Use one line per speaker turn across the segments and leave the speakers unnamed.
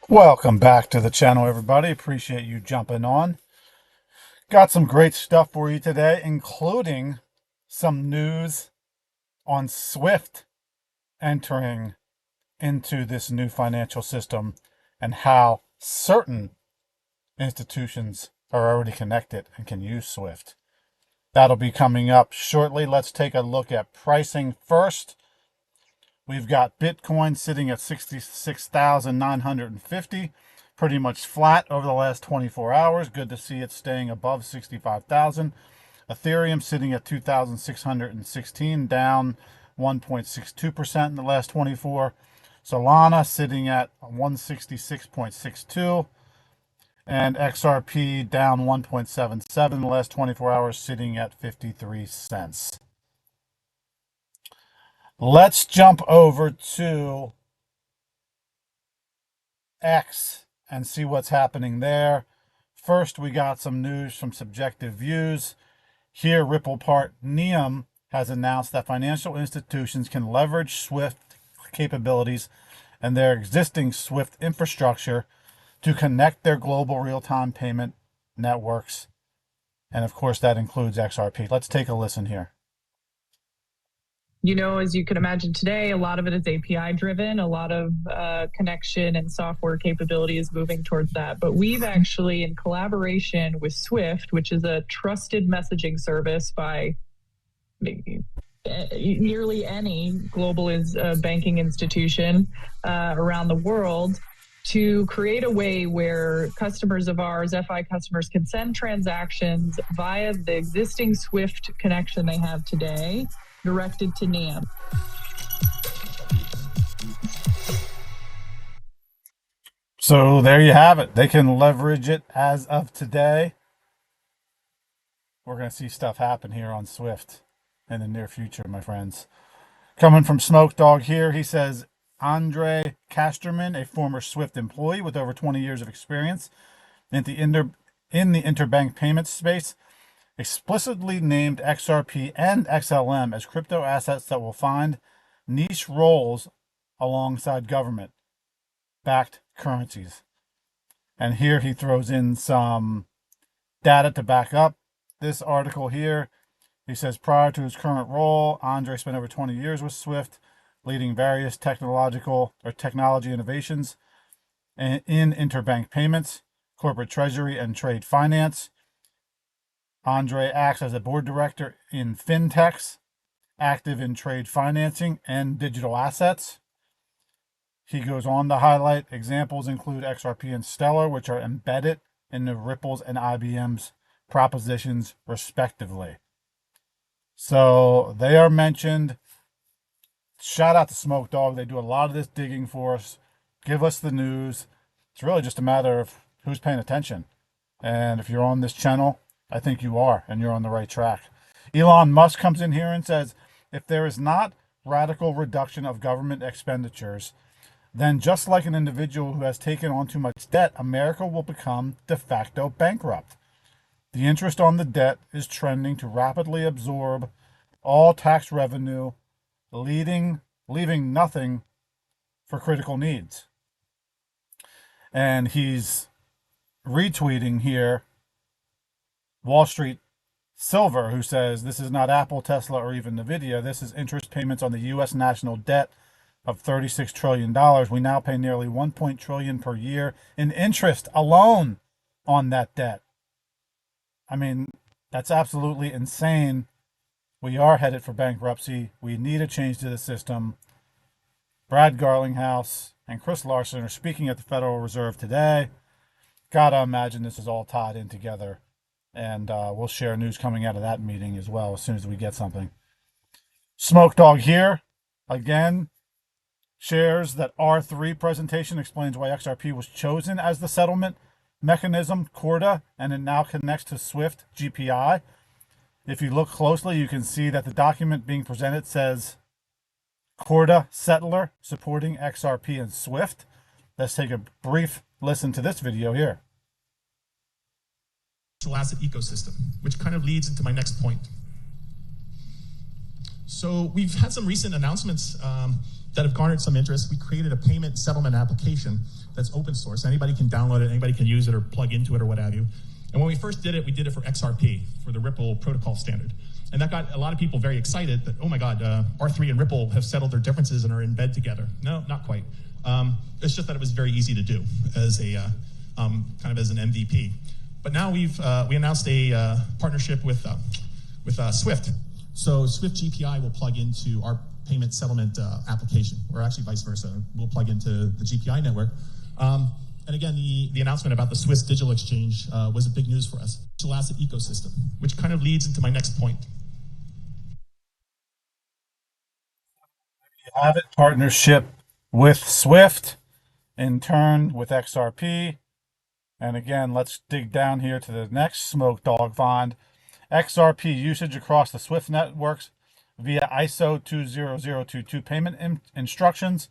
Welcome back to the channel, everybody. Appreciate you jumping on. Got some great stuff for you today, including some news on SWIFT entering into this new financial system and how certain institutions are already connected and can use SWIFT. That'll be coming up shortly. Let's take a look at pricing first. We've got Bitcoin sitting at 66,950, pretty much flat over the last 24 hours. Good to see it staying above 65,000. Ethereum sitting at 2,616, down 1.62% in the last 24. Solana sitting at 166.62. And XRP down 1.77 in the last 24 hours, sitting at 53 cents. Let's jump over to X and see what's happening there. First, we got some news from Subjective Views. Here, Ripple Partners has announced that financial institutions can leverage SWIFT capabilities and their existing SWIFT infrastructure to connect their global real-time payment networks. And of course, that includes XRP. Let's take a listen here.
As you can imagine today, a lot of it is API driven. A lot of connection and software capability is moving towards that. But we've actually, in collaboration with Swift, which is a trusted messaging service by nearly any global banking institution around the world, to create a way where customers of ours, FI customers, can send transactions via the existing Swift connection they have today, directed to NEOM.
So there you have it. They can leverage it as of today. We're going to see stuff happen here on Swift in the near future, my friends. Coming from Smoke Dog here, he says, Andre Casterman, a former Swift employee with over 20 years of experience in the interbank payment space, explicitly named XRP and XLM as crypto assets that will find niche roles alongside government-backed currencies. And here he throws in some data to back up this article here. He says, prior to his current role, Andre spent over 20 years with Swift, leading various technology innovations in interbank payments, corporate treasury, and trade finance. Andre acts as a board director in fintechs, active in trade financing and digital assets. He goes on to highlight examples include XRP and Stellar, which are embedded in the Ripple's and IBM's propositions, respectively. So they are mentioned. Shout out to Smoke Dog. They do a lot of this digging for us. Give us the news. It's really just a matter of who's paying attention. And if you're on this channel, I think you are, and you're on the right track. Elon Musk comes in here and says, if there is not radical reduction of government expenditures, then just like an individual who has taken on too much debt, America will become de facto bankrupt. The interest on the debt is trending to rapidly absorb all tax revenue, leaving nothing for critical needs. And he's retweeting here Wall Street Silver, who says this is not Apple, Tesla, or even Nvidia. This is interest payments on the U.S. national debt of $36 trillion. We now pay nearly $1 trillion per year in interest alone on that debt. I mean, that's absolutely insane. We are headed for bankruptcy. We need a change to the system. Brad Garlinghouse and Chris Larson are speaking at the Federal Reserve today. Gotta imagine this is all tied in together. And we'll share news coming out of that meeting as well as soon as we get something. Smoke Dog here, again, shares that R3 presentation explains why XRP was chosen as the settlement mechanism, Corda, and it now connects to Swift GPI. If you look closely, you can see that the document being presented says Corda settler supporting XRP and Swift. Let's take a brief listen to this video here.
Asset ecosystem, which kind of leads into my next point. So we've had some recent announcements that have garnered some interest. We created a payment settlement application that's open source. Anybody can download it, anybody can use it or plug into it or what have you. And when we first did it, we did it for XRP, for the Ripple protocol standard. And that got a lot of people very excited that, oh my God, R3 and Ripple have settled their differences and are in bed together. No, not quite. It's just that it was very easy to do as a kind of as an MVP. But now we announced a partnership with Swift. So Swift GPI will plug into our payment settlement application, or actually vice versa. We'll plug into the GPI network. And again, the announcement about the Swiss Digital Exchange was a big news for us. Digital asset ecosystem, which kind of leads into my next point.
You have it, partnership with Swift, in turn with XRP. And again, let's dig down here to the next smoke dog find. XRP usage across the Swift networks via ISO 20022 payment instructions.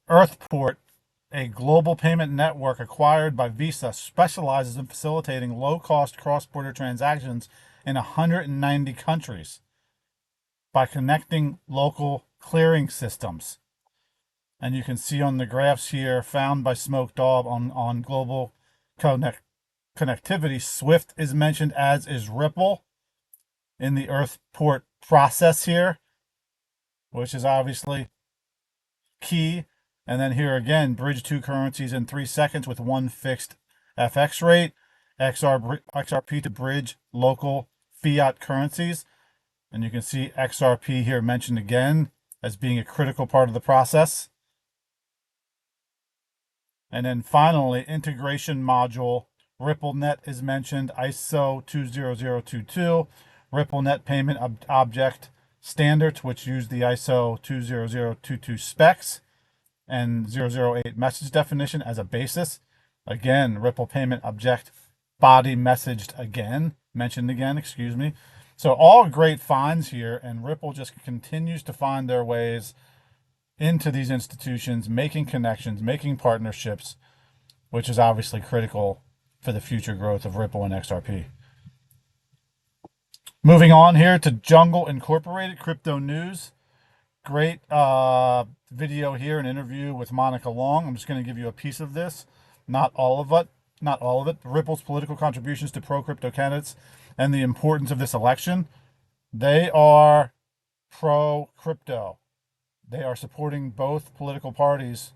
Earthport, a global payment network acquired by Visa, specializes in facilitating low-cost cross-border transactions in 190 countries by connecting local clearing systems. And you can see on the graphs here, found by Smoke Dog on global connectivity, Swift is mentioned, as is Ripple in the Earthport process here, which is obviously key. And then here again, bridge two currencies in 3 seconds with one fixed FX rate, XRP to bridge local fiat currencies. And you can see XRP here mentioned again as being a critical part of the process. And then finally, integration module, RippleNet is mentioned, ISO 20022, RippleNet payment object standards, which use the ISO 20022 specs and 008 message definition as a basis. Again, Ripple payment object body mentioned again, excuse me. So all great finds here, and Ripple just continues to find their ways into these institutions, making connections, making partnerships, which is obviously critical for the future growth of Ripple and XRP. Moving on here to Jungle Incorporated Crypto News. Great video here, an interview with Monica Long. I'm just going to give you a piece of this, not all of it. Ripple's political contributions to pro-crypto candidates and the importance of this election. They are pro-crypto. They are supporting both political parties,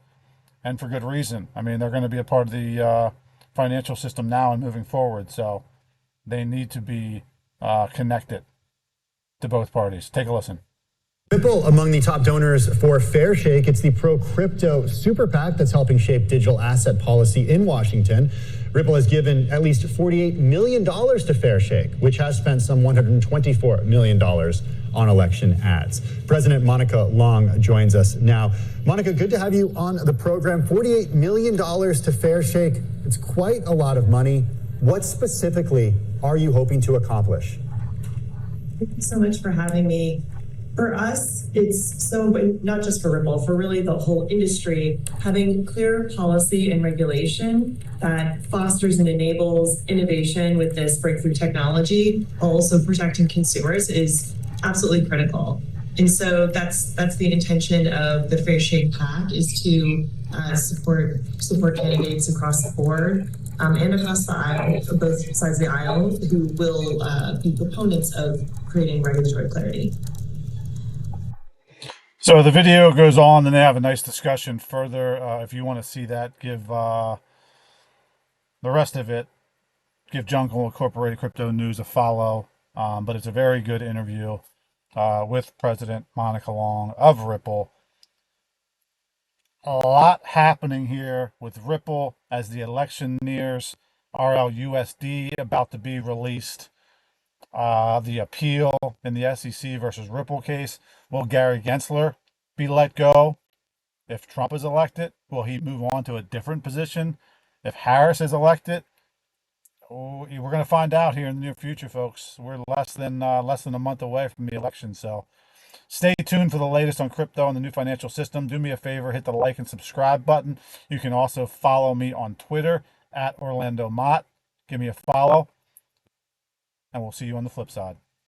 and for good reason. I mean, they're going to be a part of the financial system now and moving forward, so they need to be connected to both parties. Take a listen.
Ripple among the top donors for Fairshake. It's the pro-crypto super PAC that's helping shape digital asset policy in Washington. Ripple has given at least $48 million to Fairshake, which has spent some $124 million on election ads. President Monica Long joins us now. Monica, good to have you on the program. $48 million to Fairshake. It's quite a lot of money. What specifically are you hoping to accomplish?
Thank you so much for having me. For us, it's so, not just for Ripple, for really the whole industry, having clear policy and regulation that fosters and enables innovation with this breakthrough technology, while also protecting consumers, is absolutely critical. And so that's the intention of the Fairshake PAC, is to support candidates across the board and across the aisle, both sides of the aisle, who will be proponents of creating regulatory clarity.
So the video goes on, and they have a nice discussion further. If you want to see that, give the rest of it, give Jungle Incorporated Crypto News a follow. But it's a very good interview with President Monica Long of Ripple. A lot happening here with Ripple as the election nears. RLUSD about to be released. The appeal in the SEC versus Ripple case. Will Gary Gensler be let go if Trump is elected? Will he move on to a different position if Harris is elected? Oh, we're going to find out here in the near future, folks. We're less than a month away from the election, so stay tuned for the latest on crypto and the new financial system. Do me a favor, hit the like and subscribe button. You can also follow me on Twitter @Orlando Mott. Give me a follow, and we'll see you on the flip side.